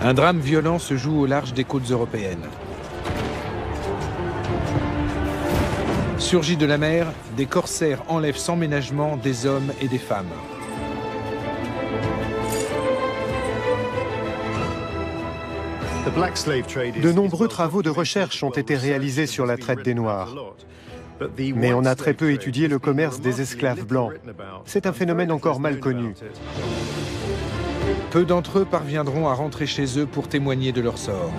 Un drame violent se joue au large des côtes européennes. Surgis de la mer, des corsaires enlèvent sans ménagement des hommes et des femmes. De nombreux travaux de recherche ont été réalisés sur la traite des Noirs. Mais on a très peu étudié le commerce des esclaves blancs. C'est un phénomène encore mal connu. Peu d'entre eux parviendront à rentrer chez eux pour témoigner de leur sort.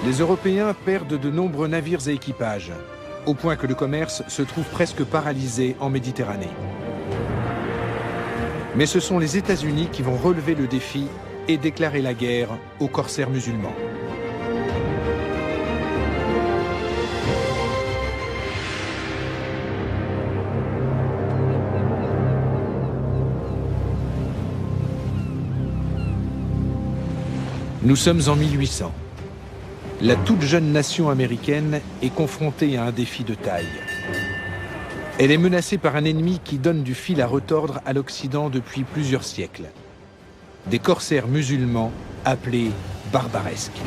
Les Européens perdent de nombreux navires et équipages, au point que le commerce se trouve presque paralysé en Méditerranée. Mais ce sont les États-Unis qui vont relever le défi et déclarer la guerre aux corsaires musulmans. Nous sommes en 1800. La toute jeune nation américaine est confrontée à un défi de taille. Elle est menacée par un ennemi qui donne du fil à retordre à l'Occident depuis plusieurs siècles. Des corsaires musulmans appelés barbaresques.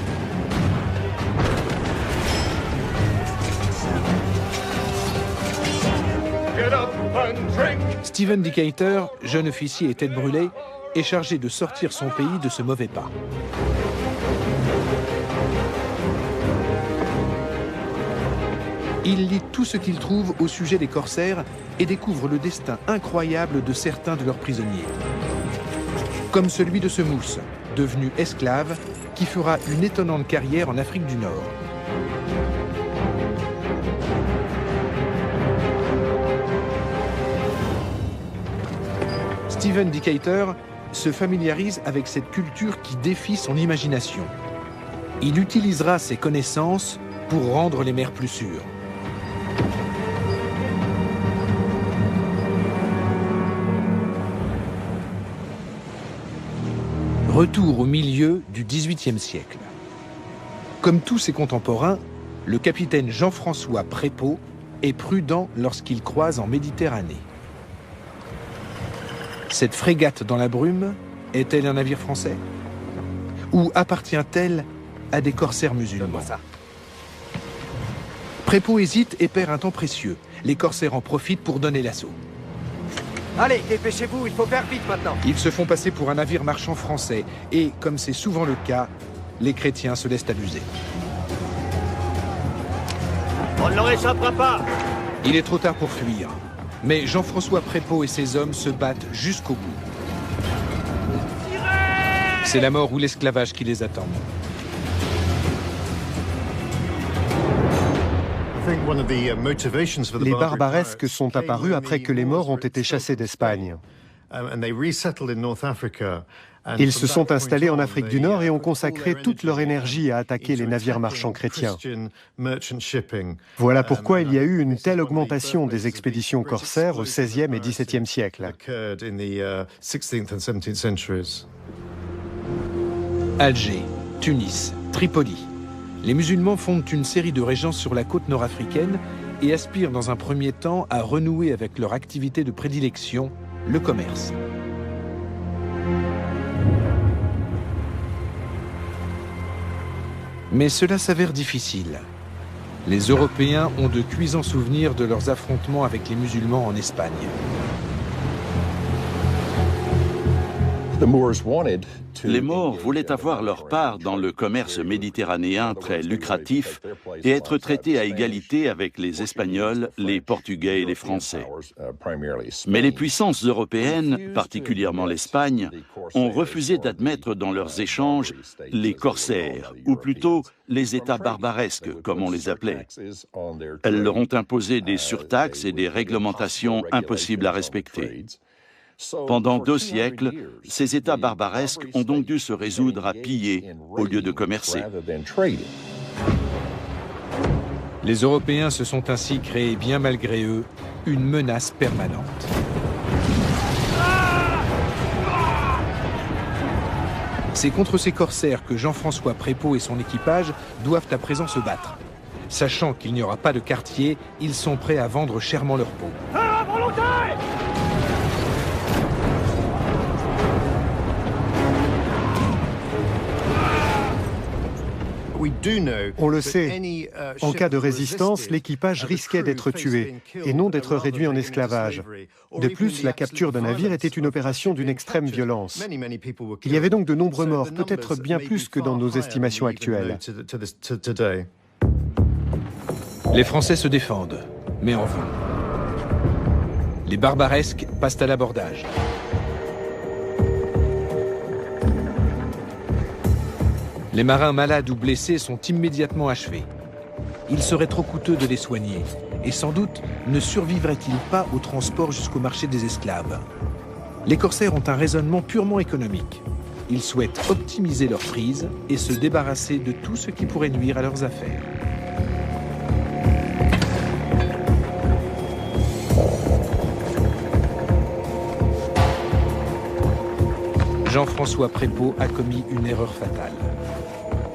Stephen Decatur, jeune officier et tête brûlée, est chargé de sortir son pays de ce mauvais pas. Il lit tout ce qu'il trouve au sujet des corsaires et découvre le destin incroyable de certains de leurs prisonniers. Comme celui de ce mousse, devenu esclave, qui fera une étonnante carrière en Afrique du Nord. Stephen Decatur se familiarise avec cette culture qui défie son imagination. Il utilisera ses connaissances pour rendre les mers plus sûres. Retour au milieu du XVIIIe siècle. Comme tous ses contemporains, le capitaine Jean-François Prépeau est prudent lorsqu'il croise en Méditerranée. Cette frégate dans la brume est-elle un navire français? Ou appartient-elle à des corsaires musulmans? Prépeau hésite et perd un temps précieux. Les corsaires en profitent pour donner l'assaut. Allez, dépêchez-vous, il faut faire vite maintenant. Ils se font passer pour un navire marchand français et, comme c'est souvent le cas, les chrétiens se laissent abuser. On ne leur échappera pas. Il est trop tard pour fuir, mais Jean-François Prépeau et ses hommes se battent jusqu'au bout. C'est la mort ou l'esclavage qui les attend. Les barbaresques sont apparus après que les Maures ont été chassés d'Espagne. Ils se sont installés en Afrique du Nord et ont consacré toute leur énergie à attaquer les navires marchands chrétiens. Voilà pourquoi il y a eu une telle augmentation des expéditions corsaires au XVIe et XVIIe siècle. Alger, Tunis, Tripoli. Les musulmans fondent une série de régences sur la côte nord-africaine et aspirent dans un premier temps à renouer avec leur activité de prédilection, le commerce. Mais cela s'avère difficile. Les Européens ont de cuisants souvenirs de leurs affrontements avec les musulmans en Espagne. Les Maures voulaient avoir leur part dans le commerce méditerranéen très lucratif et être traités à égalité avec les Espagnols, les Portugais et les Français. Mais les puissances européennes, particulièrement l'Espagne, ont refusé d'admettre dans leurs échanges les corsaires, ou plutôt les États barbaresques, comme on les appelait. Elles leur ont imposé des surtaxes et des réglementations impossibles à respecter. Pendant 2 siècles, ces États barbaresques ont donc dû se résoudre à piller au lieu de commercer. Les Européens se sont ainsi créés, bien malgré eux, une menace permanente. C'est contre ces corsaires que Jean-François Prépeau et son équipage doivent à présent se battre. Sachant qu'il n'y aura pas de quartier, ils sont prêts à vendre chèrement leur peau. On le sait, en cas de résistance, l'équipage risquait d'être tué et non d'être réduit en esclavage. De plus, la capture d'un navire était une opération d'une extrême violence. Il y avait donc de nombreux morts, peut-être bien plus que dans nos estimations actuelles. Les Français se défendent, mais en vain. Les Barbaresques passent à l'abordage. Les marins malades ou blessés sont immédiatement achevés. Il serait trop coûteux de les soigner, et sans doute ne survivraient-ils pas au transport jusqu'au marché des esclaves. Les corsaires ont un raisonnement purement économique. Ils souhaitent optimiser leur prise et se débarrasser de tout ce qui pourrait nuire à leurs affaires. Jean-François Prépeau a commis une erreur fatale.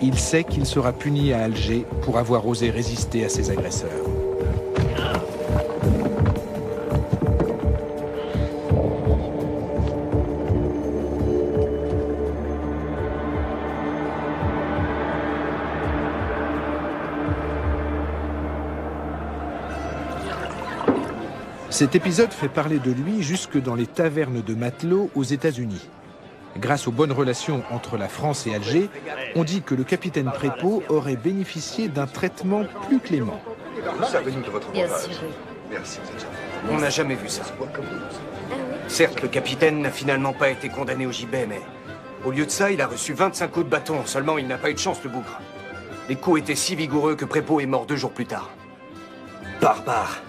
Il sait qu'il sera puni à Alger pour avoir osé résister à ses agresseurs. Cet épisode fait parler de lui jusque dans les tavernes de matelots aux États-Unis. Grâce aux bonnes relations entre la France et Alger, on dit que le capitaine Prépeau aurait bénéficié d'un traitement plus clément. Servez-nous de votre breuvage. Merci. On n'a jamais vu ça. Certes, le capitaine n'a finalement pas été condamné au gibet, mais au lieu de ça, il a reçu 25 coups de bâton. Seulement, il n'a pas eu de chance, le bougre. Les coups étaient si vigoureux que Prépeau est mort 2 jours plus tard. Barbare.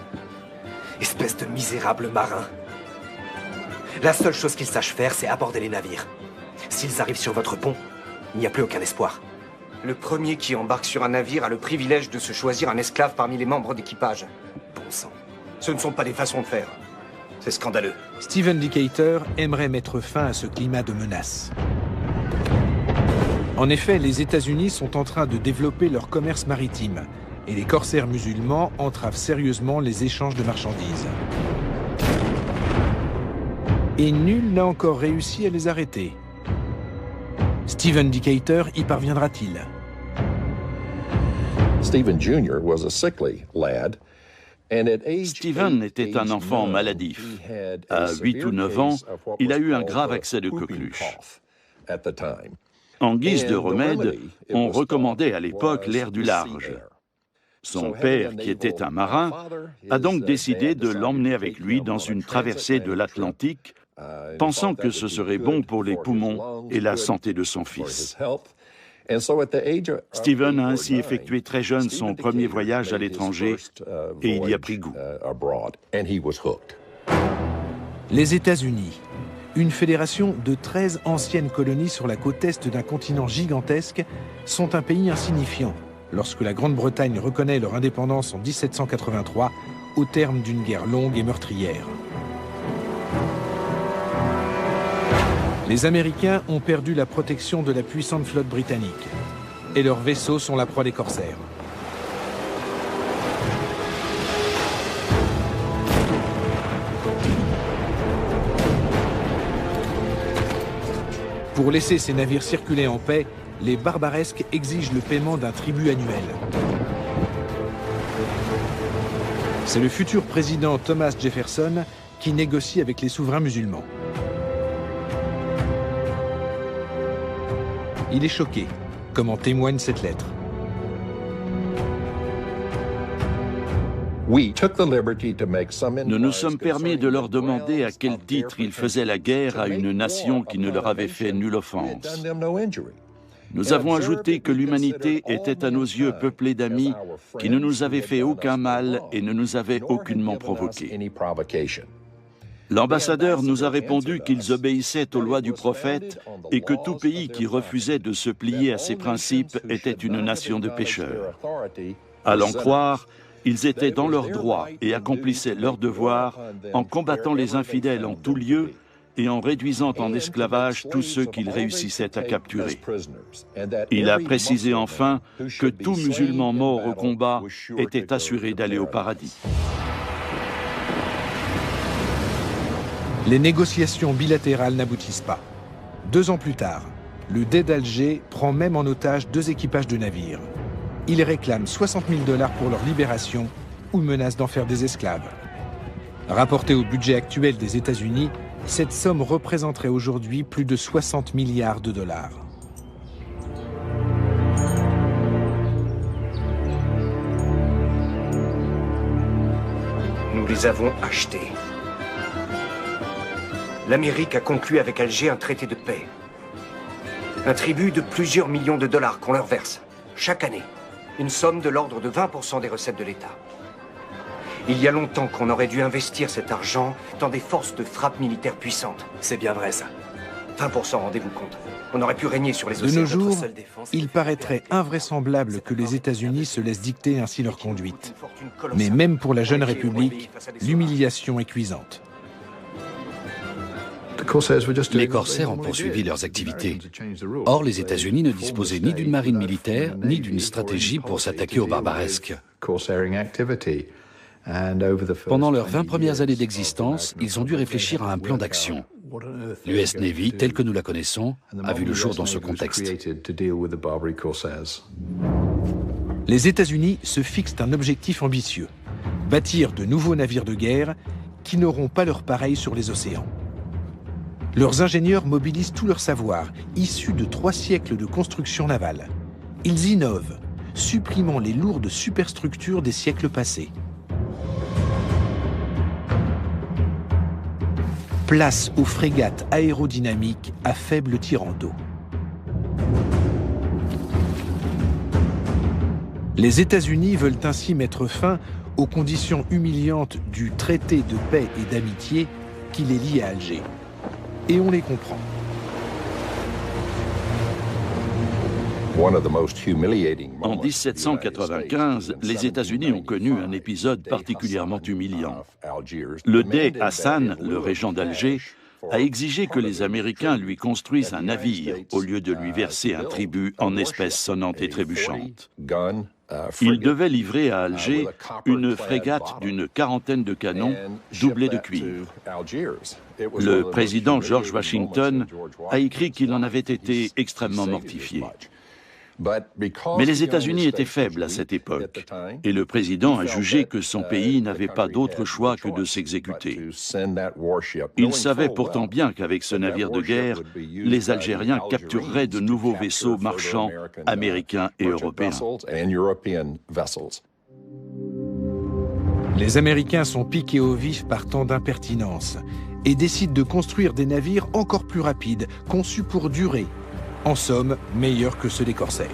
Espèce de misérable marin. La seule chose qu'ils sachent faire, c'est aborder les navires. S'ils arrivent sur votre pont, il n'y a plus aucun espoir. Le premier qui embarque sur un navire a le privilège de se choisir un esclave parmi les membres d'équipage. Bon sang. Ce ne sont pas des façons de faire. C'est scandaleux. Stephen Decatur aimerait mettre fin à ce climat de menace. En effet, les États-Unis sont en train de développer leur commerce maritime et les corsaires musulmans entravent sérieusement les échanges de marchandises. Et nul n'a encore réussi à les arrêter. Stephen Decatur y parviendra-t-il? Stephen Jr. was a sickly lad. Stephen était un enfant maladif. À 8 ou 9 ans, il a eu un grave accès de coqueluche. En guise de remède, on recommandait à l'époque l'air du large. Son père, qui était un marin, a donc décidé de l'emmener avec lui dans une traversée de l'Atlantique, pensant que ce serait bon pour les poumons et la santé de son fils. Stephen a ainsi effectué très jeune son premier voyage à l'étranger et il y a pris goût. Les États-Unis, une fédération de 13 anciennes colonies sur la côte est d'un continent gigantesque, sont un pays insignifiant lorsque la Grande-Bretagne reconnaît leur indépendance en 1783 au terme d'une guerre longue et meurtrière. Les Américains ont perdu la protection de la puissante flotte britannique et leurs vaisseaux sont la proie des corsaires. Pour laisser ces navires circuler en paix, les Barbaresques exigent le paiement d'un tribut annuel. C'est le futur président Thomas Jefferson qui négocie avec les souverains musulmans. Il est choqué, comme en témoigne cette lettre. Nous nous sommes permis de leur demander à quel titre ils faisaient la guerre à une nation qui ne leur avait fait nulle offense. Nous avons ajouté que l'humanité était à nos yeux peuplée d'amis qui ne nous avaient fait aucun mal et ne nous avaient aucunement provoqués. L'ambassadeur nous a répondu qu'ils obéissaient aux lois du prophète et que tout pays qui refusait de se plier à ses principes était une nation de pécheurs. À l'en croire, ils étaient dans leurs droits et accomplissaient leurs devoirs en combattant les infidèles en tout lieu et en réduisant en esclavage tous ceux qu'ils réussissaient à capturer. Il a précisé enfin que tout musulman mort au combat était assuré d'aller au paradis. Les négociations bilatérales n'aboutissent pas. 2 ans plus tard, le Dey d'Alger prend même en otage 2 équipages de navires. Ils réclament 60 000 $ pour leur libération ou menacent d'en faire des esclaves. Rapportée au budget actuel des États-Unis, cette somme représenterait aujourd'hui plus de 60 milliards de dollars. Nous les avons achetés. L'Amérique a conclu avec Alger un traité de paix. Un tribut de plusieurs millions de dollars qu'on leur verse, chaque année. Une somme de l'ordre de 20% des recettes de l'État. Il y a longtemps qu'on aurait dû investir cet argent dans des forces de frappe militaires puissantes. C'est bien vrai, ça. 20%, rendez-vous compte. On aurait pu régner sur les De océans. nos jours, il paraîtrait invraisemblable que les États-Unis se laissent dicter ainsi leur conduite. Mais même pour la jeune République, l'humiliation est cuisante. Les corsaires ont poursuivi leurs activités. Or, les États-Unis ne disposaient ni d'une marine militaire, ni d'une stratégie pour s'attaquer aux barbaresques. Pendant leurs 20 premières années d'existence, ils ont dû réfléchir à un plan d'action. L'US Navy, telle que nous la connaissons, a vu le jour dans ce contexte. Les États-Unis se fixent un objectif ambitieux, bâtir de nouveaux navires de guerre qui n'auront pas leur pareil sur les océans. Leurs ingénieurs mobilisent tout leur savoir, issu de 3 siècles de construction navale. Ils innovent, supprimant les lourdes superstructures des siècles passés. Place aux frégates aérodynamiques à faible tirant d'eau. Les États-Unis veulent ainsi mettre fin aux conditions humiliantes du traité de paix et d'amitié qui les lie à Alger. Et on les comprend. En 1795, les États-Unis ont connu un épisode particulièrement humiliant. Le Dey Hassan, le régent d'Alger, a exigé que les Américains lui construisent un navire au lieu de lui verser un tribut en espèces sonnantes et trébuchantes. Il devait livrer à Alger une frégate d'une 40aine de canons doublés de cuivre. Le président George Washington a écrit qu'il en avait été extrêmement mortifié. Mais les États-Unis étaient faibles à cette époque, et le président a jugé que son pays n'avait pas d'autre choix que de s'exécuter. Il savait pourtant bien qu'avec ce navire de guerre, les Algériens captureraient de nouveaux vaisseaux marchands américains et européens. Les Américains sont piqués au vif par tant d'impertinence et décident de construire des navires encore plus rapides, conçus pour durer. En somme, meilleurs que ceux des corsaires.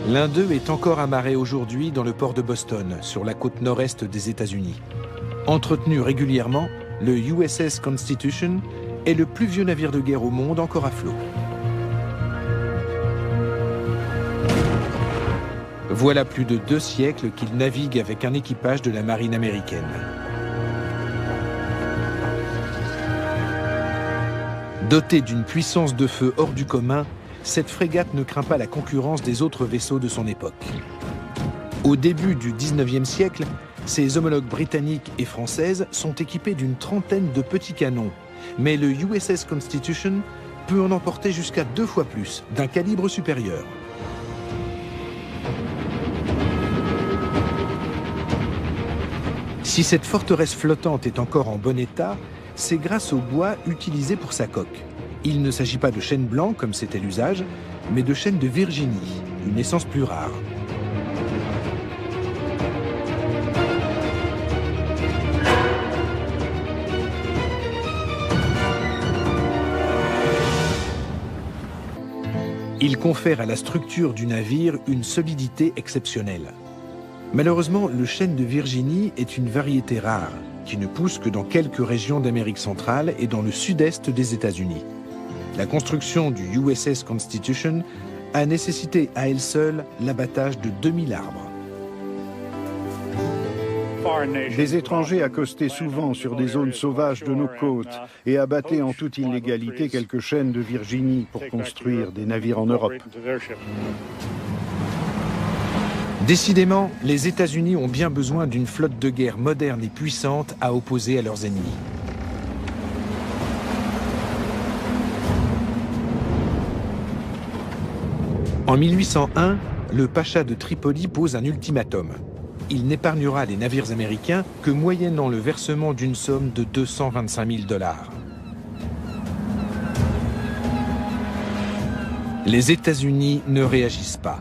L'un d'eux est encore amarré aujourd'hui dans le port de Boston, sur la côte nord-est des États-Unis. Entretenu régulièrement, le USS Constitution est le plus vieux navire de guerre au monde encore à flot. Voilà plus de 2 siècles qu'il navigue avec un équipage de la marine américaine. Dotée d'une puissance de feu hors du commun, cette frégate ne craint pas la concurrence des autres vaisseaux de son époque. Au début du XIXe siècle, ses homologues britanniques et françaises sont équipés d'une 30aine de petits canons, mais le USS Constitution peut en emporter jusqu'à 2 fois plus, d'un calibre supérieur. Si cette forteresse flottante est encore en bon état, c'est grâce au bois utilisé pour sa coque. Il ne s'agit pas de chêne blanc, comme c'était l'usage, mais de chêne de Virginie, une essence plus rare. Il confère à la structure du navire une solidité exceptionnelle. Malheureusement, le chêne de Virginie est une variété rare, qui ne pousse que dans quelques régions d'Amérique centrale et dans le sud-est des États-Unis. La construction du USS Constitution a nécessité à elle seule l'abattage de 2000 arbres. Des étrangers accostaient souvent sur des zones sauvages de nos côtes et abattaient en toute illégalité quelques chênes de Virginie pour construire des navires en Europe. Décidément, les États-Unis ont bien besoin d'une flotte de guerre moderne et puissante à opposer à leurs ennemis. En 1801, le pacha de Tripoli pose un ultimatum. Il n'épargnera les navires américains que moyennant le versement d'une somme de 225 000 $. Les États-Unis ne réagissent pas.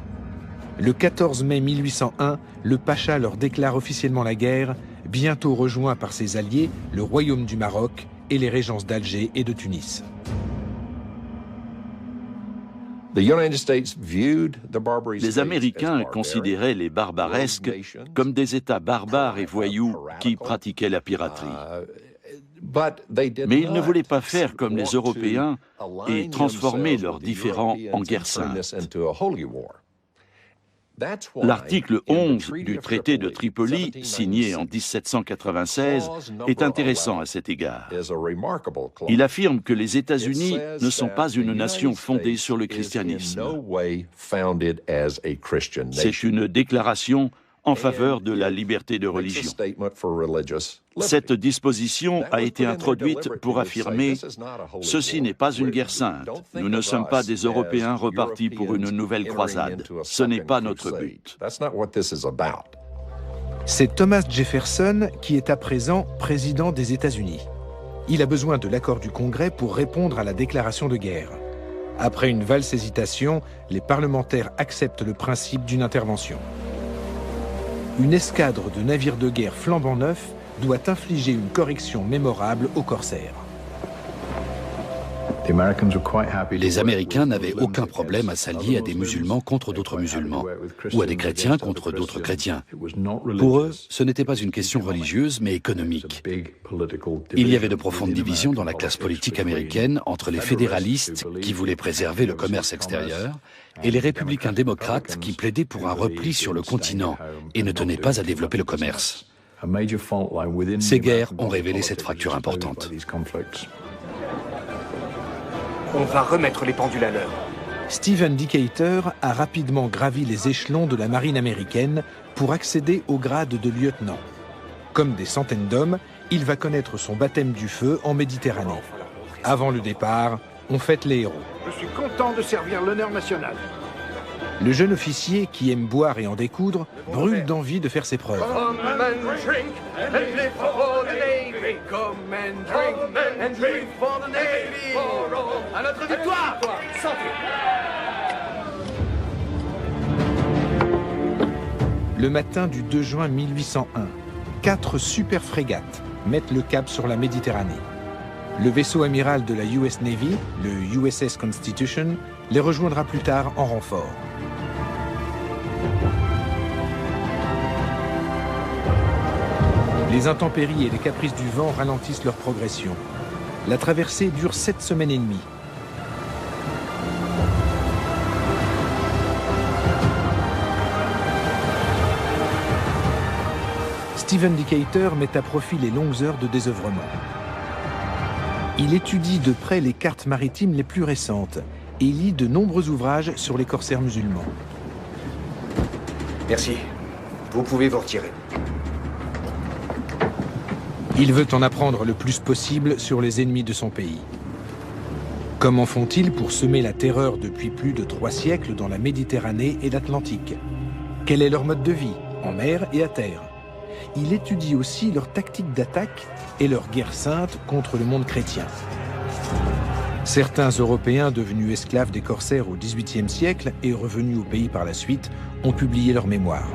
Le 14 mai 1801, le pacha leur déclare officiellement la guerre, bientôt rejoint par ses alliés, le Royaume du Maroc et les régences d'Alger et de Tunis. Les Américains considéraient les barbaresques comme des États barbares et voyous qui pratiquaient la piraterie. Mais ils ne voulaient pas faire comme les Européens et transformer leurs différends en guerre sainte. L'article 11 du traité de Tripoli, signé en 1796, est intéressant à cet égard. Il affirme que les États-Unis ne sont pas une nation fondée sur le christianisme. C'est une déclaration en faveur de la liberté de religion. Cette disposition a été introduite pour affirmer « Ceci n'est pas une guerre sainte. Nous ne sommes pas des Européens repartis pour une nouvelle croisade. Ce n'est pas notre but. » C'est Thomas Jefferson qui est à présent président des États-Unis. Il a besoin de l'accord du Congrès pour répondre à la déclaration de guerre. Après une valse hésitation, les parlementaires acceptent le principe d'une intervention. Une escadre de navires de guerre flambant neufs doit infliger une correction mémorable aux corsaires. Les Américains n'avaient aucun problème à s'allier à des musulmans contre d'autres musulmans, ou à des chrétiens contre d'autres chrétiens. Pour eux, ce n'était pas une question religieuse, mais économique. Il y avait de profondes divisions dans la classe politique américaine entre les fédéralistes, qui voulaient préserver le commerce extérieur, et les républicains démocrates qui plaidaient pour un repli sur le continent et ne tenaient pas à développer le commerce. Ces guerres ont révélé cette fracture importante. On va remettre les pendules à l'heure. Stephen Decatur a rapidement gravi les échelons de la marine américaine pour accéder au grade de lieutenant. Comme des centaines d'hommes, il va connaître son baptême du feu en Méditerranée. Avant le départ, on fête les héros. Je suis content de servir l'honneur national. Le jeune officier, qui aime boire et en découdre, brûle d'envie de faire ses preuves. Come and drink and live for the Navy. Come and drink for the Navy. À notre victoire. Santé. Le matin du 2 juin 1801, 4 super frégates mettent le cap sur la Méditerranée. Le vaisseau amiral de la US Navy, le USS Constitution, les rejoindra plus tard en renfort. Les intempéries et les caprices du vent ralentissent leur progression. La traversée dure 7 semaines et demie. Stephen Decatur met à profit les longues heures de désœuvrement. Il étudie de près les cartes maritimes les plus récentes et lit de nombreux ouvrages sur les corsaires musulmans. Merci. Vous pouvez vous retirer. Il veut en apprendre le plus possible sur les ennemis de son pays. Comment font-ils pour semer la terreur depuis plus de 3 siècles dans la Méditerranée et l'Atlantique? Quel est leur mode de vie, en mer et à terre? Il étudie aussi leur tactique d'attaque et leur guerre sainte contre le monde chrétien. Certains Européens devenus esclaves des corsaires au XVIIIe siècle et revenus au pays par la suite ont publié leurs mémoires.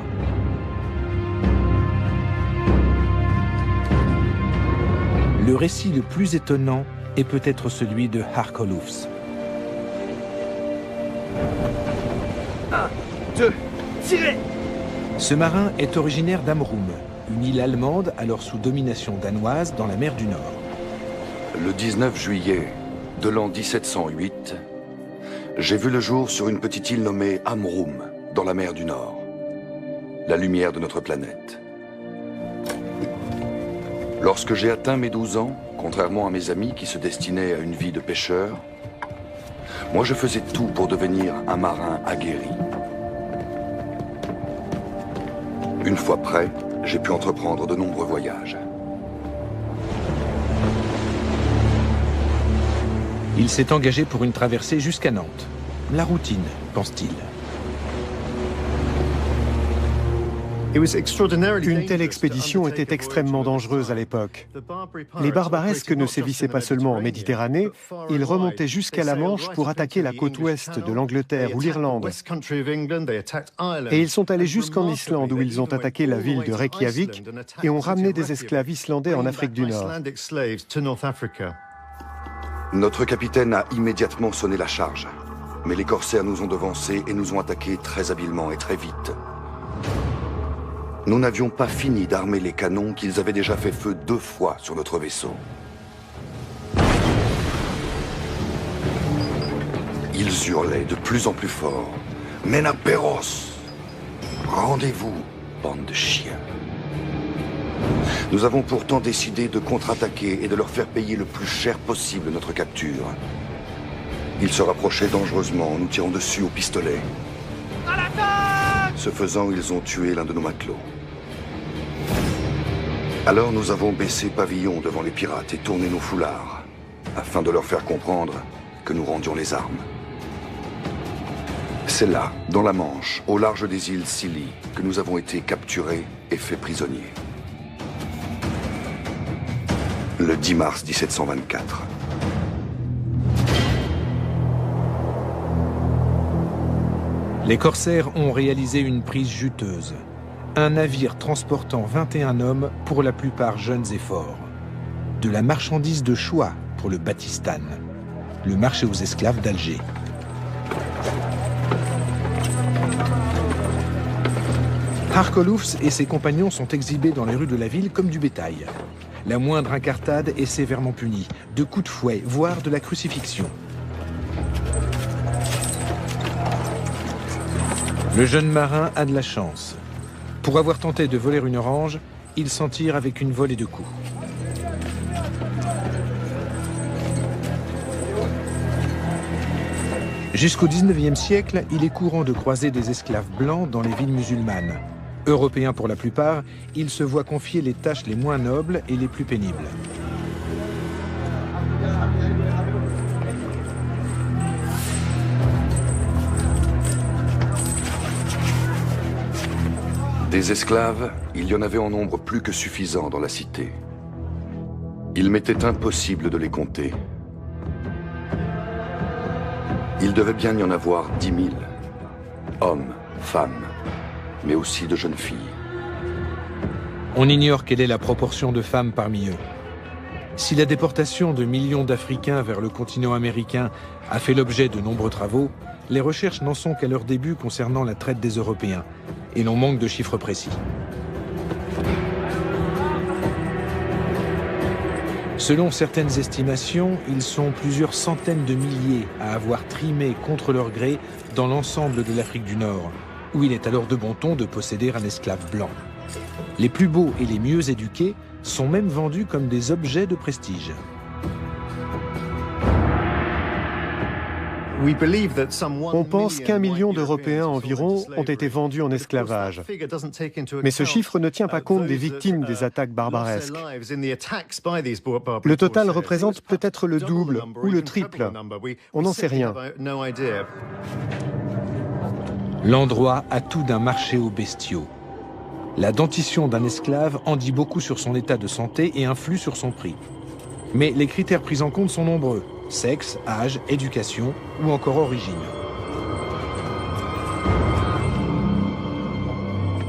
Le récit le plus étonnant est peut-être celui de Harkolufs. 1, 2, tirez! Ce marin est originaire d'Amrum, une île allemande alors sous domination danoise dans la mer du Nord. Le 19 juillet de l'an 1708, j'ai vu le jour sur une petite île nommée Amrum, dans la mer du Nord, la lumière de notre planète. Lorsque j'ai atteint mes 12 ans, contrairement à mes amis qui se destinaient à une vie de pêcheur, moi je faisais tout pour devenir un marin aguerri. Une fois prêt, j'ai pu entreprendre de nombreux voyages. Il s'est engagé pour une traversée jusqu'à Nantes. La routine, pense-t-il. Une telle expédition était extrêmement dangereuse à l'époque. Les barbaresques ne sévissaient pas seulement en Méditerranée, ils remontaient jusqu'à la Manche pour attaquer la côte ouest de l'Angleterre ou l'Irlande. Et ils sont allés jusqu'en Islande où ils ont attaqué la ville de Reykjavik et ont ramené des esclaves islandais en Afrique du Nord. Notre capitaine a immédiatement sonné la charge. Mais les corsaires nous ont devancés et nous ont attaqués très habilement et très vite. Nous n'avions pas fini d'armer les canons qu'ils avaient déjà fait feu 2 fois sur notre vaisseau. Ils hurlaient de plus en plus fort. « Menaperos ! Rendez-vous, bande de chiens !» Nous avons pourtant décidé de contre-attaquer et de leur faire payer le plus cher possible notre capture. Ils se rapprochaient dangereusement en nous tirant dessus au pistolet. Ce faisant, ils ont tué l'un de nos matelots. Alors nous avons baissé pavillon devant les pirates et tourné nos foulards, afin de leur faire comprendre que nous rendions les armes. C'est là, dans la Manche, au large des îles Scilly, que nous avons été capturés et faits prisonniers. Le 10 mars 1724. Les corsaires ont réalisé une prise juteuse. Un navire transportant 21 hommes, pour la plupart jeunes et forts. De la marchandise de choix pour le Batistan, le marché aux esclaves d'Alger. Harkolufs et ses compagnons sont exhibés dans les rues de la ville comme du bétail. La moindre incartade est sévèrement punie, de coups de fouet, voire de la crucifixion. Le jeune marin a de la chance. Pour avoir tenté de voler une orange, il s'en tire avec une volée de coups. Jusqu'au XIXe siècle, il est courant de croiser des esclaves blancs dans les villes musulmanes. Européens pour la plupart, ils se voient confier les tâches les moins nobles et les plus pénibles. Des esclaves, il y en avait en nombre plus que suffisant dans la cité. Il m'était impossible de les compter. Il devait bien y en avoir 10 000. Hommes, femmes, mais aussi de jeunes filles. On ignore quelle est la proportion de femmes parmi eux. Si la déportation de millions d'Africains vers le continent américain a fait l'objet de nombreux travaux, les recherches n'en sont qu'à leur début concernant la traite des Européens, et l'on manque de chiffres précis. Selon certaines estimations, ils sont plusieurs centaines de milliers à avoir trimé contre leur gré dans l'ensemble de l'Afrique du Nord, où il est alors de bon ton de posséder un esclave blanc. Les plus beaux et les mieux éduqués sont même vendus comme des objets de prestige. On pense qu'1 million d'Européens environ ont été vendus en esclavage. Mais ce chiffre ne tient pas compte des victimes des attaques barbaresques. Le total représente peut-être le double ou le triple. On n'en sait rien. L'endroit a tout d'un marché aux bestiaux. La dentition d'un esclave en dit beaucoup sur son état de santé et influe sur son prix. Mais les critères pris en compte sont nombreux. Sexe, âge, éducation ou encore origine.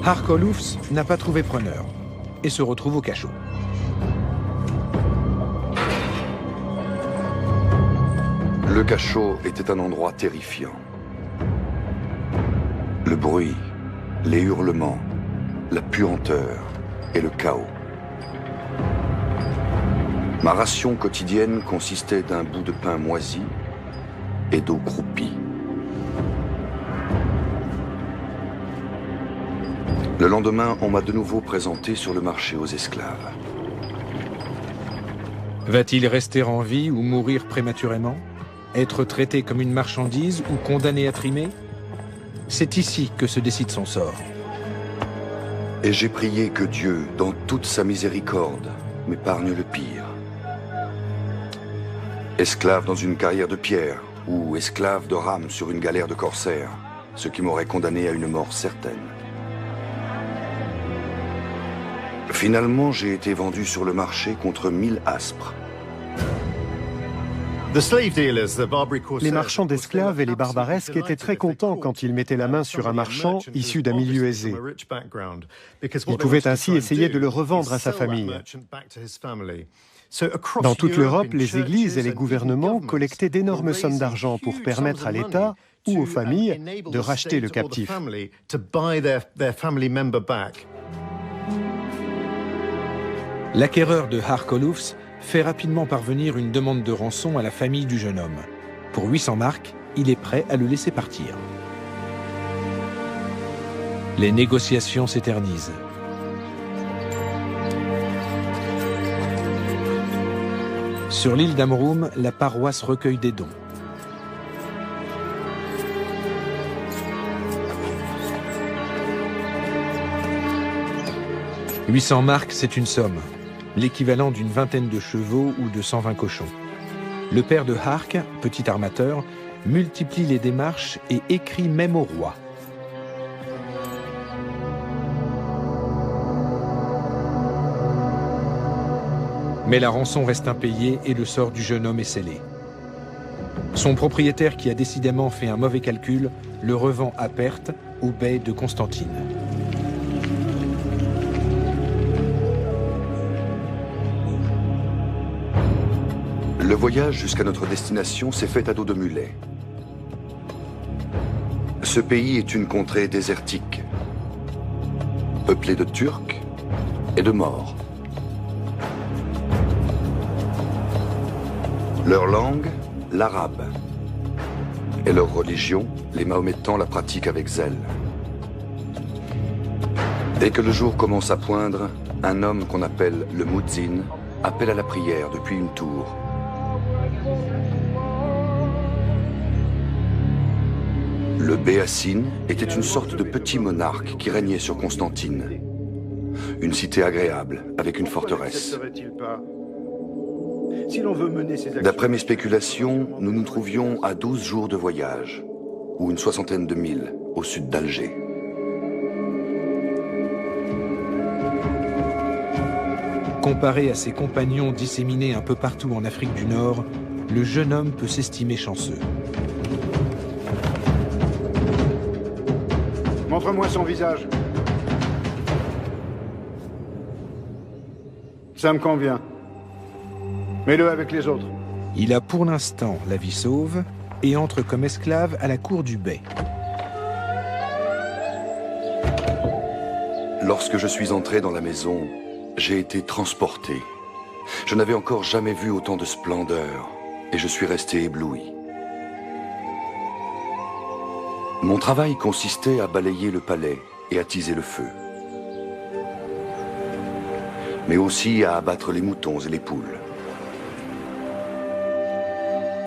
Harkolufs n'a pas trouvé preneur et se retrouve au cachot. Le cachot était un endroit terrifiant. Le bruit, les hurlements, la puanteur et le chaos. Ma ration quotidienne consistait d'un bout de pain moisi et d'eau croupie. Le lendemain, on m'a de nouveau présenté sur le marché aux esclaves. Va-t-il rester en vie ou mourir prématurément? Être traité comme une marchandise ou condamné à trimer? C'est ici que se décide son sort. Et j'ai prié que Dieu, dans toute sa miséricorde, m'épargne le pire. Esclave dans une carrière de pierre, ou esclave de rame sur une galère de corsaires, ce qui m'aurait condamné à une mort certaine. Finalement, j'ai été vendu sur le marché contre 1000 aspres. Les marchands d'esclaves et les barbaresques étaient très contents quand ils mettaient la main sur un marchand issu d'un milieu aisé. Ils pouvaient ainsi essayer de le revendre à sa famille. Dans toute l'Europe, les églises et les gouvernements collectaient d'énormes sommes d'argent pour permettre à l'État ou aux familles de racheter le captif. L'acquéreur de Harkolufs fait rapidement parvenir une demande de rançon à la famille du jeune homme. Pour 800 marks, il est prêt à le laisser partir. Les négociations s'éternisent. Sur l'île d'Amrum, la paroisse recueille des dons. « 800 marks, c'est une somme. L'équivalent d'une vingtaine de chevaux ou de 120 cochons. Le père de Hark, petit armateur, multiplie les démarches et écrit même au roi. Mais la rançon reste impayée et le sort du jeune homme est scellé. Son propriétaire, qui a décidément fait un mauvais calcul, le revend à perte au bey de Constantine. Le voyage jusqu'à notre destination s'est fait à dos de mulet. Ce pays est une contrée désertique, peuplée de Turcs et de Maures. Leur langue, l'arabe. Et leur religion, les Mahométans la pratiquent avec zèle. Dès que le jour commence à poindre, un homme qu'on appelle le Moudzin appelle à la prière depuis une tour. Le Béassine était une sorte de petit monarque qui régnait sur Constantine. Une cité agréable, avec une forteresse. D'après mes spéculations, nous nous trouvions à 12 jours de voyage, ou une 60aine de milles, au sud d'Alger. Comparé à ses compagnons disséminés un peu partout en Afrique du Nord, le jeune homme peut s'estimer chanceux. Montre-moi son visage. Ça me convient. Mets-le avec les autres. Il a pour l'instant la vie sauve et entre comme esclave à la cour du bey. Lorsque je suis entré dans la maison, j'ai été transporté. Je n'avais encore jamais vu autant de splendeur et je suis resté ébloui. Mon travail consistait à balayer le palais et à attiser le feu, mais aussi à abattre les moutons et les poules.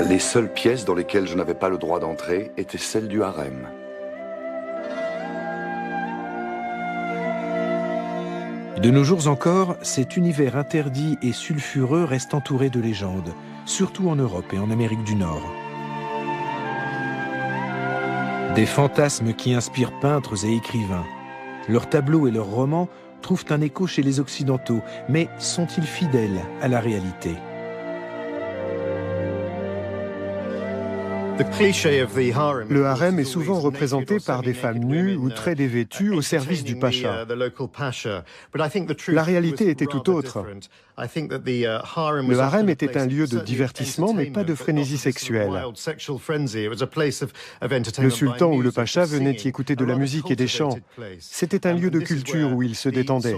Les seules pièces dans lesquelles je n'avais pas le droit d'entrer étaient celles du harem. De nos jours encore, cet univers interdit et sulfureux reste entouré de légendes, surtout en Europe et en Amérique du Nord. Des fantasmes qui inspirent peintres et écrivains. Leurs tableaux et leurs romans trouvent un écho chez les Occidentaux, mais sont-ils fidèles à la réalité ? Le harem est souvent représenté par des femmes nues ou très dévêtues au service du pacha. La réalité était tout autre. Le harem était un lieu de divertissement, mais pas de frénésie sexuelle. Le sultan ou le pacha venaient y écouter de la musique et des chants. C'était un lieu de culture où ils se détendaient.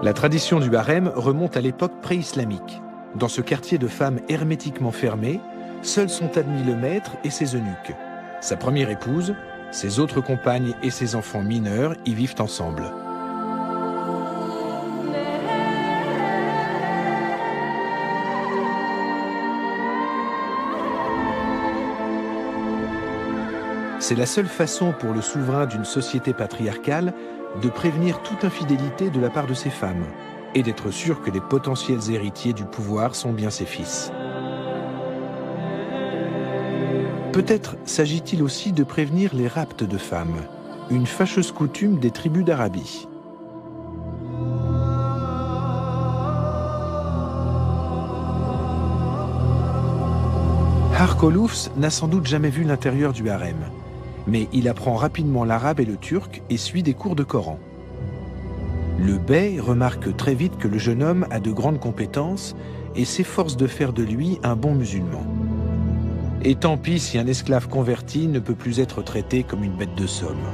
La tradition du harem remonte à l'époque pré-islamique. Dans ce quartier de femmes hermétiquement fermé, seuls sont admis le maître et ses eunuques. Sa première épouse, ses autres compagnes et ses enfants mineurs y vivent ensemble. C'est la seule façon pour le souverain d'une société patriarcale de prévenir toute infidélité de la part de ses femmes et d'être sûr que les potentiels héritiers du pouvoir sont bien ses fils. Peut-être s'agit-il aussi de prévenir les rapts de femmes, une fâcheuse coutume des tribus d'Arabie. Harkolufs n'a sans doute jamais vu l'intérieur du harem, mais il apprend rapidement l'arabe et le turc et suit des cours de Coran. Le bey remarque très vite que le jeune homme a de grandes compétences et s'efforce de faire de lui un bon musulman. Et tant pis si un esclave converti ne peut plus être traité comme une bête de somme.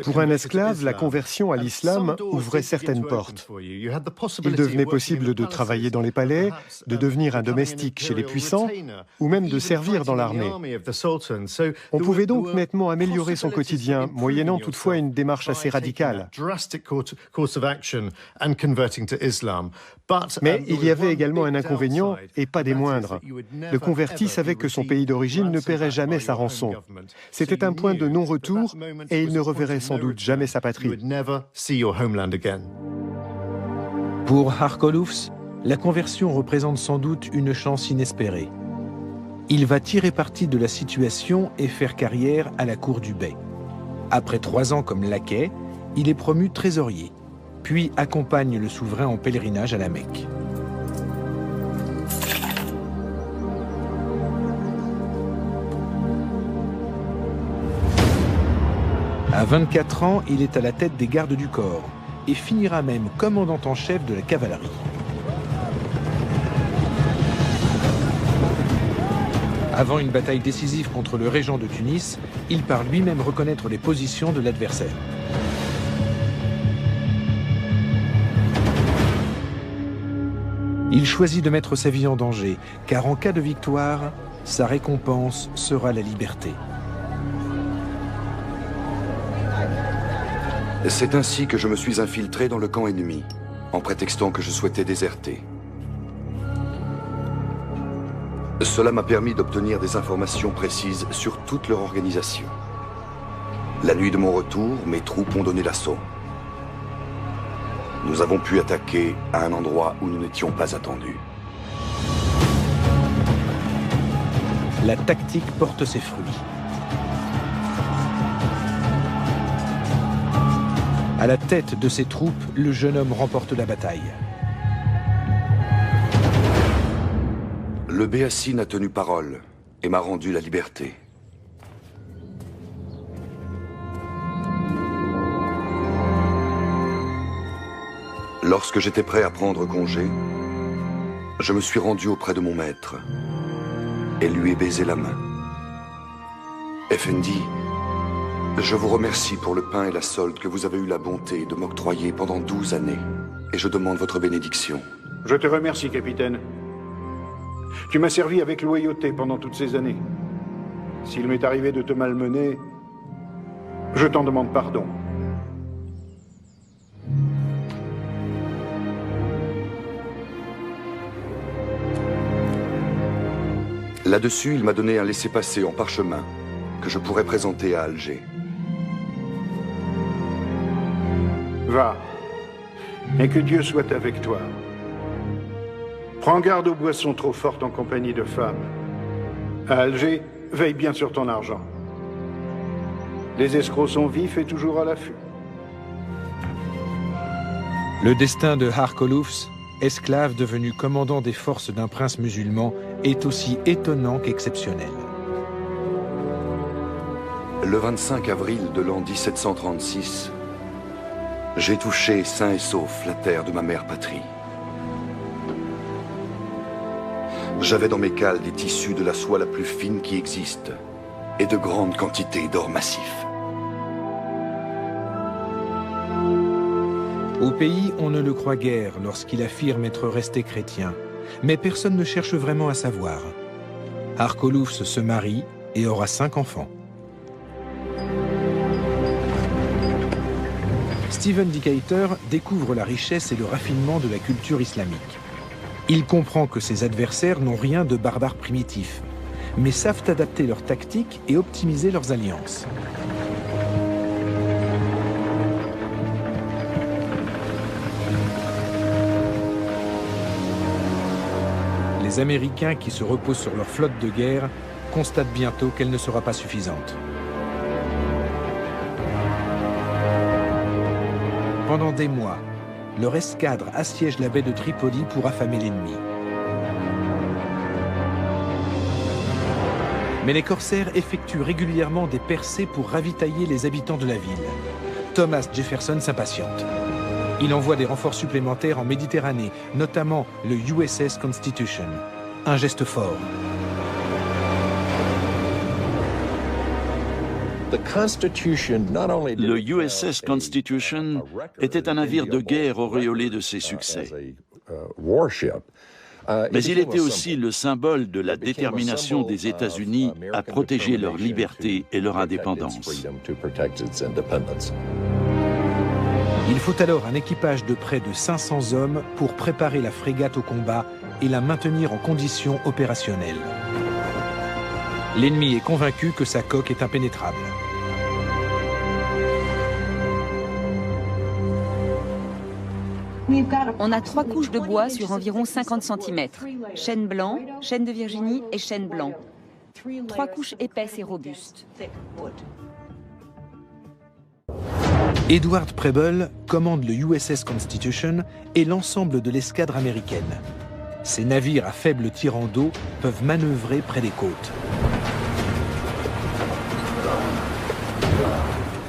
Pour un esclave, la conversion à l'islam ouvrait certaines portes. Il devenait possible de travailler dans les palais, de devenir un domestique chez les puissants, ou même de servir dans l'armée. On pouvait donc nettement améliorer son quotidien, moyennant toutefois une démarche assez radicale. Mais il y avait également un inconvénient, et pas des moindres. Le converti savait que son pays d'origine ne paierait jamais sa rançon. C'était un point de non-retour, et il ne reverrait sans doute jamais sa patrie. Pour Harkolufs, la conversion représente sans doute une chance inespérée. Il va tirer parti de la situation et faire carrière à la cour du bey. Après 3 ans comme laquais, il est promu trésorier, puis accompagne le souverain en pèlerinage à la Mecque. À 24 ans, il est à la tête des gardes du corps et finira même commandant en chef de la cavalerie. Avant une bataille décisive contre le régent de Tunis, il part lui-même reconnaître les positions de l'adversaire. Il choisit de mettre sa vie en danger, car en cas de victoire, sa récompense sera la liberté. C'est ainsi que je me suis infiltré dans le camp ennemi, en prétextant que je souhaitais déserter. Cela m'a permis d'obtenir des informations précises sur toute leur organisation. La nuit de mon retour, mes troupes ont donné l'assaut. Nous avons pu attaquer à un endroit où nous n'étions pas attendus. La tactique porte ses fruits. À la tête de ses troupes, le jeune homme remporte la bataille. Le Béassine a tenu parole et m'a rendu la liberté. Lorsque j'étais prêt à prendre congé, je me suis rendu auprès de mon maître et lui ai baisé la main. Effendi, je vous remercie pour le pain et la solde que vous avez eu la bonté de m'octroyer pendant 12 années, et je demande votre bénédiction. Je te remercie, capitaine. Tu m'as servi avec loyauté pendant toutes ces années. S'il m'est arrivé de te malmener, je t'en demande pardon. Là-dessus, il m'a donné un laissez-passer en parchemin que je pourrais présenter à Alger. Va, et que Dieu soit avec toi. Prends garde aux boissons trop fortes en compagnie de femmes. À Alger, veille bien sur ton argent. Les escrocs sont vifs et toujours à l'affût. Le destin de Harkolufs, esclave devenu commandant des forces d'un prince musulman, est aussi étonnant qu'exceptionnel. Le 25 avril de l'an 1736, j'ai touché sain et sauf la terre de ma mère patrie. J'avais dans mes cales des tissus de la soie la plus fine qui existe et de grandes quantités d'or massif. Au pays, on ne le croit guère lorsqu'il affirme être resté chrétien, mais personne ne cherche vraiment à savoir. Harkolufs se marie et aura 5 enfants. Stephen Decatur découvre la richesse et le raffinement de la culture islamique. Il comprend que ses adversaires n'ont rien de barbares primitifs, mais savent adapter leurs tactiques et optimiser leurs alliances. Les Américains qui se reposent sur leur flotte de guerre constatent bientôt qu'elle ne sera pas suffisante. Pendant des mois, leur escadre assiège la baie de Tripoli pour affamer l'ennemi. Mais les corsaires effectuent régulièrement des percées pour ravitailler les habitants de la ville. Thomas Jefferson s'impatiente. Il envoie des renforts supplémentaires en Méditerranée, notamment le USS Constitution. Un geste fort. Le USS Constitution était un navire de guerre auréolé de ses succès. Mais il était aussi le symbole de la détermination des États-Unis à protéger leur liberté et leur indépendance. Il faut alors un équipage de près de 500 hommes pour préparer la frégate au combat et la maintenir en condition opérationnelle. L'ennemi est convaincu que sa coque est impénétrable. On a 3 couches de bois sur environ 50 cm. Chêne blanc, chêne de Virginie et chêne blanc. 3 couches épaisses et robustes. Edward Preble commande le USS Constitution et l'ensemble de l'escadre américaine. Ces navires à faible tirant d'eau peuvent manœuvrer près des côtes.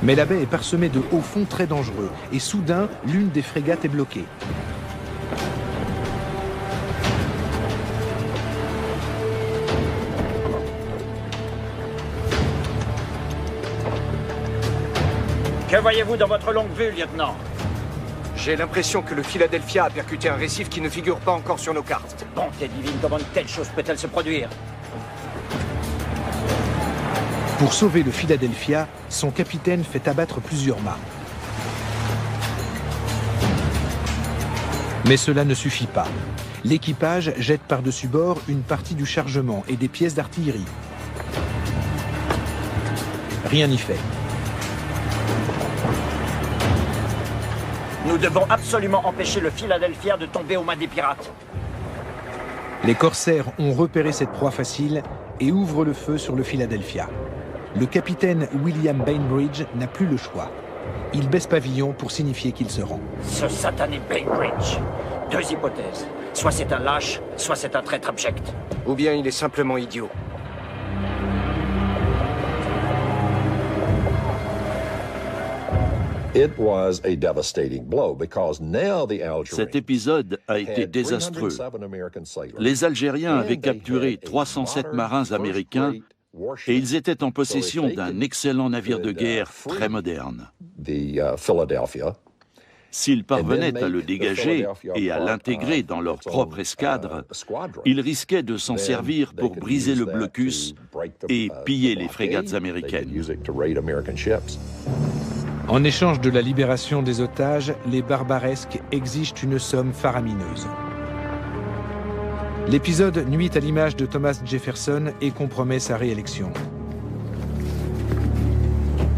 Mais la baie est parsemée de hauts fonds très dangereux et soudain, l'une des frégates est bloquée. Que voyez-vous dans votre longue vue, lieutenant? J'ai l'impression que le Philadelphia a percuté un récif qui ne figure pas encore sur nos cartes. Bonté divine, comment une telle chose peut-elle se produire? Pour sauver le Philadelphia, son capitaine fait abattre plusieurs mâts. Mais cela ne suffit pas. L'équipage jette par-dessus bord une partie du chargement et des pièces d'artillerie. Rien n'y fait. Nous devons absolument empêcher le Philadelphia de tomber aux mains des pirates. Les corsaires ont repéré cette proie facile et ouvrent le feu sur le Philadelphia. Le capitaine William Bainbridge n'a plus le choix. Il baisse pavillon pour signifier qu'il se rend. Ce satané Bainbridge. 2 hypothèses. Soit c'est un lâche, soit c'est un traître abject. Ou bien il est simplement idiot. Cet épisode a été désastreux. Les Algériens avaient capturé 307 marins américains et ils étaient en possession d'un excellent navire de guerre très moderne. S'ils parvenaient à le dégager et à l'intégrer dans leur propre escadre, ils risquaient de s'en servir pour briser le blocus et piller les frégates américaines. En échange de la libération des otages, les barbaresques exigent une somme faramineuse. L'épisode nuit à l'image de Thomas Jefferson et compromet sa réélection.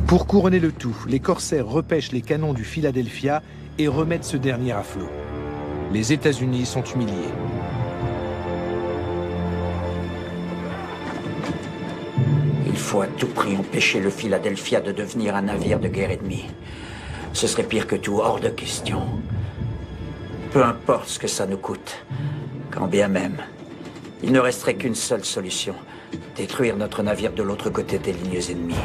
Pour couronner le tout, les corsaires repêchent les canons du Philadelphia et remettent ce dernier à flot. Les États-Unis sont humiliés. Il faut à tout prix empêcher le Philadelphia de devenir un navire de guerre ennemi. Ce serait pire que tout, hors de question. Peu importe ce que ça nous coûte, quand bien même, il ne resterait qu'une seule solution, détruire notre navire de l'autre côté des lignes ennemies.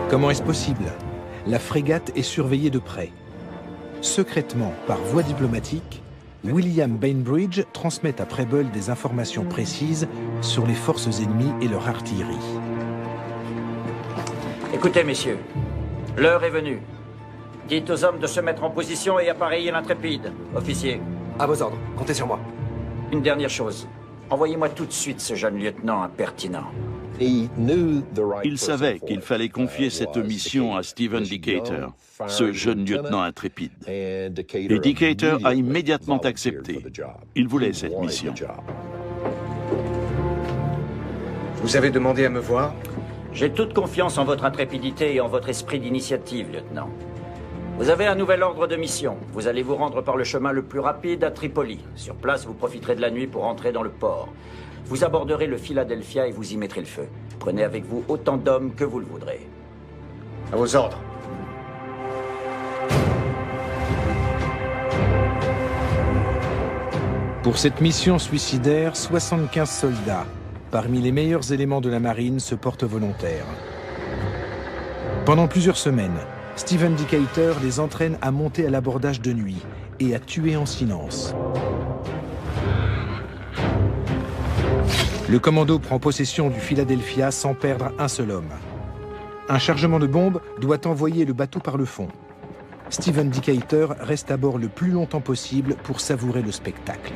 Comment est-ce possible? La frégate est surveillée de près. Secrètement, par voie diplomatique, William Bainbridge transmet à Preble des informations précises sur les forces ennemies et leur artillerie. Écoutez, messieurs, l'heure est venue. Dites aux hommes de se mettre en position et appareiller l'Intrépide. Officier. À vos ordres, comptez sur moi. Une dernière chose. Envoyez-moi tout de suite ce jeune lieutenant impertinent. Il savait qu'il fallait confier cette mission à Stephen Decatur, ce jeune lieutenant intrépide. Et Decatur a immédiatement accepté. Il voulait cette mission. Vous avez demandé à me voir? J'ai toute confiance en votre intrépidité et en votre esprit d'initiative, lieutenant. Vous avez un nouvel ordre de mission. Vous allez vous rendre par le chemin le plus rapide à Tripoli. Sur place, vous profiterez de la nuit pour entrer dans le port. Vous aborderez le Philadelphia et vous y mettrez le feu. Prenez avec vous autant d'hommes que vous le voudrez. À vos ordres. Pour cette mission suicidaire, 75 soldats, parmi les meilleurs éléments de la marine, se portent volontaires. Pendant plusieurs semaines, Stephen Decatur les entraîne à monter à l'abordage de nuit et à tuer en silence. Le commando prend possession du Philadelphia sans perdre un seul homme. Un chargement de bombes doit envoyer le bateau par le fond. Stephen Decatur reste à bord le plus longtemps possible pour savourer le spectacle.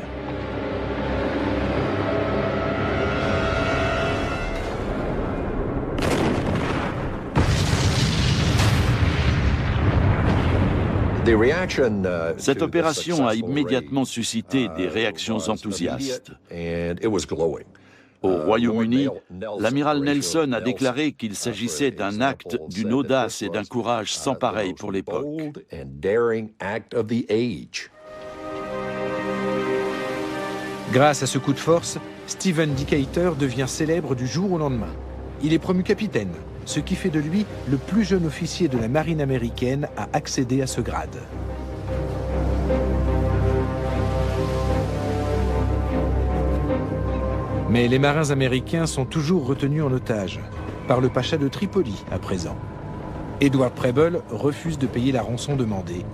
Cette opération a immédiatement suscité des réactions enthousiastes. Au Royaume-Uni, l'amiral Nelson a déclaré qu'il s'agissait d'un acte d'une audace et d'un courage sans pareil pour l'époque. Grâce à ce coup de force, Stephen Decatur devient célèbre du jour au lendemain. Il est promu capitaine, ce qui fait de lui le plus jeune officier de la marine américaine à accéder à ce grade. Mais les marins américains sont toujours retenus en otage, par le pacha de Tripoli à présent. Edward Preble refuse de payer la rançon demandée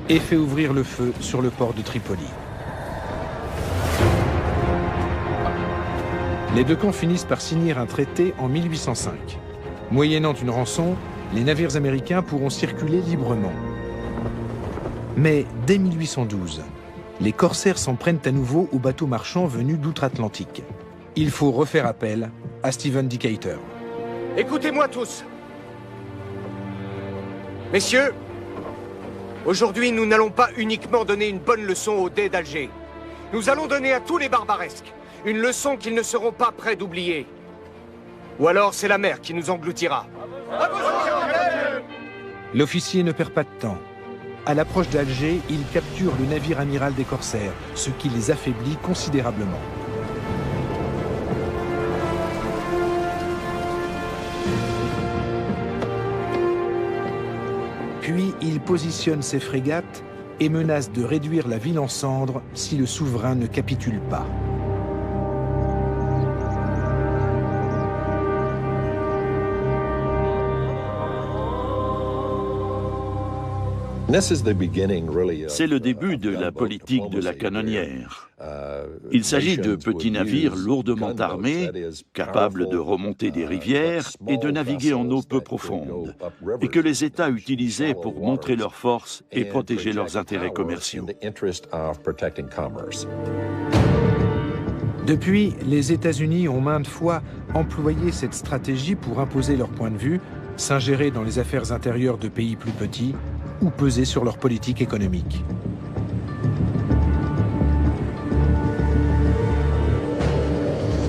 et fait ouvrir le feu sur le port de Tripoli. Les deux camps finissent par signer un traité en 1805. Moyennant une rançon, les navires américains pourront circuler librement. Mais dès 1812, les corsaires s'en prennent à nouveau aux bateaux marchands venus d'outre-Atlantique. Il faut refaire appel à Stephen Decatur. Écoutez-moi tous. Messieurs, aujourd'hui, nous n'allons pas uniquement donner une bonne leçon aux dés d'Alger. Nous allons donner à tous les barbaresques une leçon qu'ils ne seront pas prêts d'oublier. Ou alors c'est la mer qui nous engloutira. L'officier ne perd pas de temps. À l'approche d'Alger, il capture le navire amiral des corsaires, ce qui les affaiblit considérablement. Puis il positionne ses frégates et menace de réduire la ville en cendres si le souverain ne capitule pas. C'est le début de la politique de la canonnière. Il s'agit de petits navires lourdement armés, capables de remonter des rivières et de naviguer en eau peu profonde, et que les États utilisaient pour montrer leur force et protéger leurs intérêts commerciaux. Depuis, les États-Unis ont maintes fois employé cette stratégie pour imposer leur point de vue, s'ingérer dans les affaires intérieures de pays plus petits ou peser sur leur politique économique.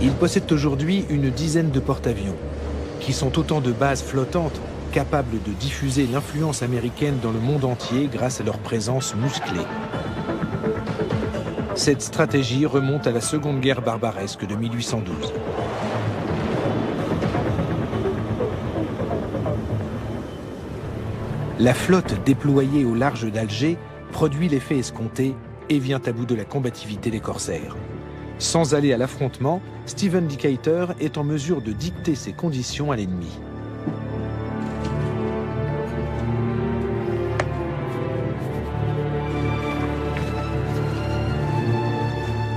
Ils possèdent aujourd'hui une dizaine de porte-avions, qui sont autant de bases flottantes capables de diffuser l'influence américaine dans le monde entier grâce à leur présence musclée. Cette stratégie remonte à la Seconde Guerre barbaresque de 1812. La flotte déployée au large d'Alger produit l'effet escompté et vient à bout de la combativité des corsaires. Sans aller à l'affrontement, Stephen Decatur est en mesure de dicter ses conditions à l'ennemi.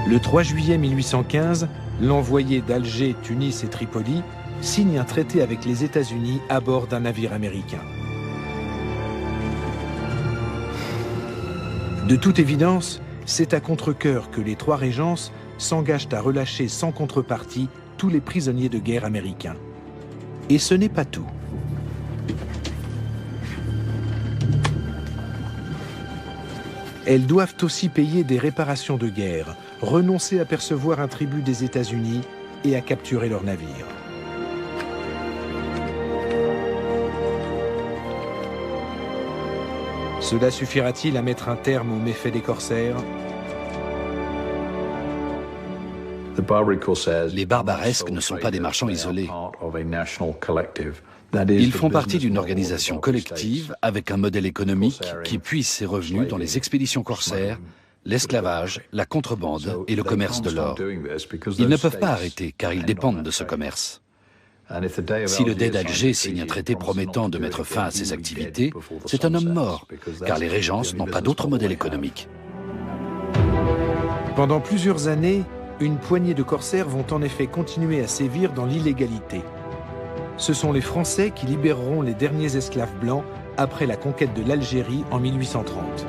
Le 3 juillet 1815, l'envoyé d'Alger, Tunis et Tripoli signe un traité avec les États-Unis à bord d'un navire américain. De toute évidence, c'est à contre-cœur que les trois régences s'engagent à relâcher sans contrepartie tous les prisonniers de guerre américains. Et ce n'est pas tout. Elles doivent aussi payer des réparations de guerre, renoncer à percevoir un tribut des États-Unis et à capturer leurs navires. Cela suffira-t-il à mettre un terme aux méfaits des corsaires? Les barbaresques ne sont pas des marchands isolés. Ils font partie d'une organisation collective avec un modèle économique qui puise ses revenus dans les expéditions corsaires, l'esclavage, la contrebande et le commerce de l'or. Ils ne peuvent pas arrêter car ils dépendent de ce commerce. Si le Dey d'Alger signe un traité promettant de mettre fin à ses activités, c'est un homme mort, car les régences n'ont pas d'autre modèle économique. Pendant plusieurs années, une poignée de corsaires vont en effet continuer à sévir dans l'illégalité. Ce sont les Français qui libéreront les derniers esclaves blancs après la conquête de l'Algérie en 1830.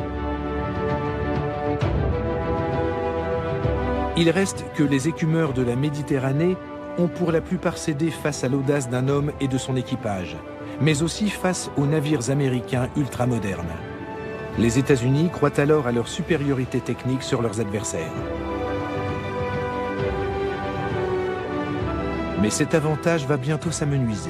Il reste que les écumeurs de la Méditerranée ont pour la plupart cédé face à l'audace d'un homme et de son équipage, mais aussi face aux navires américains ultramodernes. Les États-Unis croient alors à leur supériorité technique sur leurs adversaires. Mais cet avantage va bientôt s'amenuiser.